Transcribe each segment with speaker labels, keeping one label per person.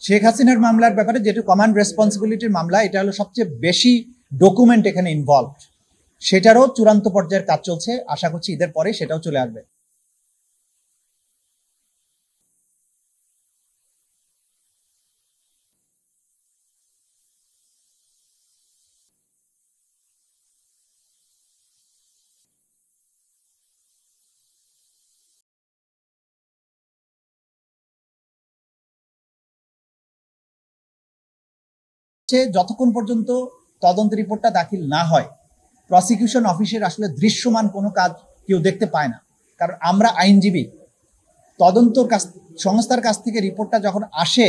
Speaker 1: শেখ হাসিনার মামলার ব্যাপারে যেটা কমান্ড রেসপন্সিবিলিটির মামলা, এটা হলো সবচেয়ে বেশি ডকুমেন্ট এখানে ইনভলভ। সেটারও চূড়ান্ত পর্যায়ের কাজ চলছে, আশা করছি ঈদের পরে সেটাও চলে আসবে। যতক্ষণ পর্যন্ত তদন্ত রিপোর্টটা দাখিল না হয়, প্রসিকিউশন অফিসের আসলে দৃশ্যমান কোনো কাজ কেউ দেখতে পায় না। কারণ আমরা আইনজীবী, তদন্তর কাছ সংস্থার কাছ থেকে রিপোর্টটা যখন আসে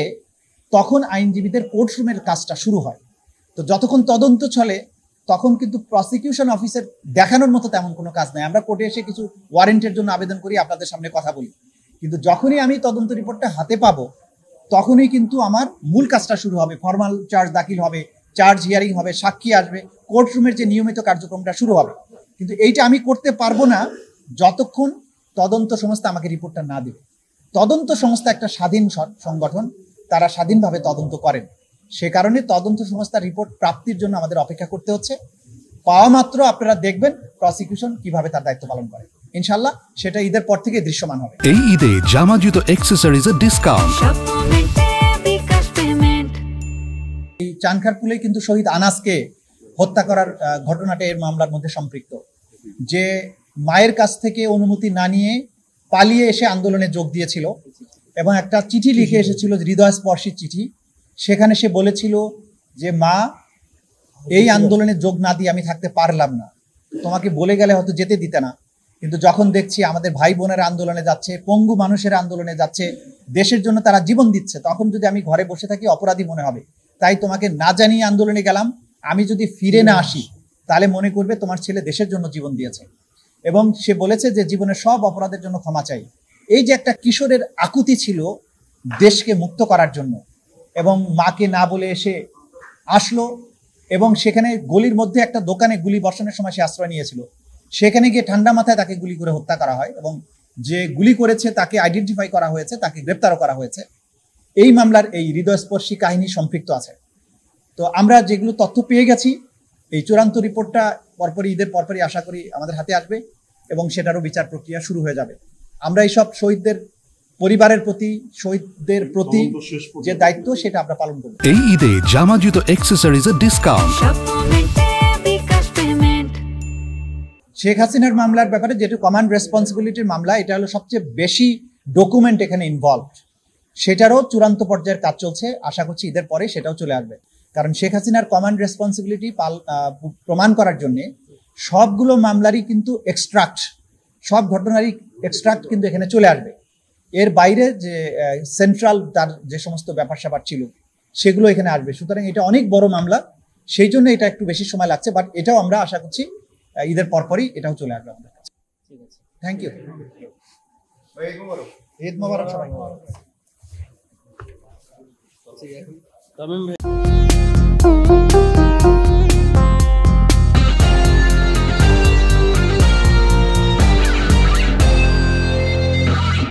Speaker 1: তখন আইনজীবীদের কোর্টরুমের কাজটা শুরু হয়। তো যতক্ষণ তদন্ত চলে তখন কিন্তু প্রসিকিউশন অফিসের দেখানোর মতো তেমন কোনো কাজ নাই। আমরা কোর্টে এসে কিছু ওয়ারেন্টের জন্য আবেদন করি, আপনাদের সামনে কথা বলি, কিন্তু যখনই আমি তদন্ত রিপোর্টটা হাতে পাবো তখনই কিন্তু আমার মূল কাজটা শুরু হবে। ফর্মাল চার্জ দাখিল হবে, চার্জ হিয়ারিং হবে, সাক্ষী আসবে, কোর্টরুমের যে নিয়মিত কার্যক্রমটা শুরু হবে। কিন্তু এইটা আমি করতে পারবো না যতক্ষণ তদন্ত সংস্থা আমাকে রিপোর্টটা না দেবে। তদন্ত সংস্থা একটা স্বাধীন সংগঠন, তারা স্বাধীনভাবে তদন্ত করেন। সে কারণে তদন্ত সংস্থার রিপোর্ট প্রাপ্তির জন্য আমাদের অপেক্ষা করতে হচ্ছে। পাওয়া মাত্র আপনারা দেখবেন প্রসিকিউশন কিভাবে তার দায়িত্ব পালন করে। ইনশাআল্লাহ সেটা ঈদের পর থেকে দৃশ্যমান হবে।
Speaker 2: এই ঈদে জামা জুতো অ্যাকসেসরিজের ডিসকাউন্ট।
Speaker 1: এই চানখারপুলে কিন্তু শহীদ আনাসকে হত্যা করার ঘটনাটা এর মামলার মধ্যে সম্পৃক্ত। যে মায়ের কাছ থেকে অনুমতি না নিয়ে পালিয়ে এসে আন্দোলনে যোগ দিয়েছিল এবং একটা চিঠি লিখে এসেছিল, হৃদয়স্পর্শী চিঠি। সেখানে সে বলেছিল যে মা, এই আন্দোলনে যোগ না দিয়ে আমি থাকতে পারলাম না, তোমাকে বলে গেলে হয়তো যেতে দিতে না, কিন্তু যখন দেখছি আমাদের ভাই বোনেরা আন্দোলনে যাচ্ছে, পঙ্গু মানুষের আন্দোলনে যাচ্ছে, দেশের জন্য তারা জীবন দিচ্ছে, তখন যদি আমি ঘরে বসে থাকি অপরাধী মনে হবে। তাই তোমাকে না জানিয়ে আন্দোলনে গেলাম, আমি যদি ফিরে না আসি তাহলে মনে করবে তোমার ছেলে দেশের জন্য জীবন দিয়েছে। এবং সে বলেছে যে জীবনের সব অপরাধের জন্য ক্ষমা চাই। এই যে একটা কিশোরের আকুতি ছিল দেশকে মুক্ত করার জন্য, এবং মাকে না বলে এসে আসলো, এবং সেখানে গলির মধ্যে একটা দোকানে গুলি বর্ষণের সময় সে আশ্রয় নিয়েছিল। সেখানে গিয়ে ঠান্ডা মাথায় তাকে গুলি করে হত্যা করা হয় এবং যে গুলি করেছে তাকে আইডেন্টিফাই করা হয়েছে, তাকে গ্রেপ্তারও করা হয়েছে। এই মামলার এই হৃদয়স্পর্শী কাহিনী সম্পৃক্ত আছে। তো আমরা যেগুলো তথ্য পেয়ে গেছি, এই চূড়ান্ত রিপোর্টটা পরপরই ঈদের পরপরই আশা করি আমাদের হাতে আসবে এবং সেটারও বিচার প্রক্রিয়া শুরু হয়ে যাবে। আমরা এইসব শহীদদের পরিবারের প্রতি, শহীদদের প্রতি যে দায়িত্ব সেটা আমরা পালন করব।
Speaker 2: এই ঈদে জামা জুতো অ্যাকসেসরিজের ডিসকাউন্ট।
Speaker 1: শেখ হাসিনার মামলার ব্যাপারে যেটা কমান্ড রেসপন্সিবিলিটির মামলা, এটা হলো সবচেয়ে বেশি ডকুমেন্ট এখানে ইনভলভ। সেটারও চূড়ান্ত পর্যায়ের কাজ চলছে, আশা করছি ঈদের পরে সেটাও চলে আসবে। কারণ শেখ হাসিনার কমান্ড রেসপন্সিবিলিটি প্রমাণ করার জন্য সবগুলো মামলারই কিন্তু এক্সট্রাক্ট, সব ঘটনারই এক্সট্রাক্ট কিন্তু এখানে চলে আসবে। এর বাইরে যে সেন্ট্রাল তার যে সমস্ত ব্যাপার স্যাপার ছিল সেগুলো এখানে আসবে। সুতরাং এটা অনেক বড় মামলা, সেই জন্য এটা একটু বেশি সময় লাগছে, বাট এটাও আমরা আশা করছি ঈদের পরপরই এটাও চলে আসবে আমাদের কাছে। Thank you. ঈদ মোবারক সবাইকে।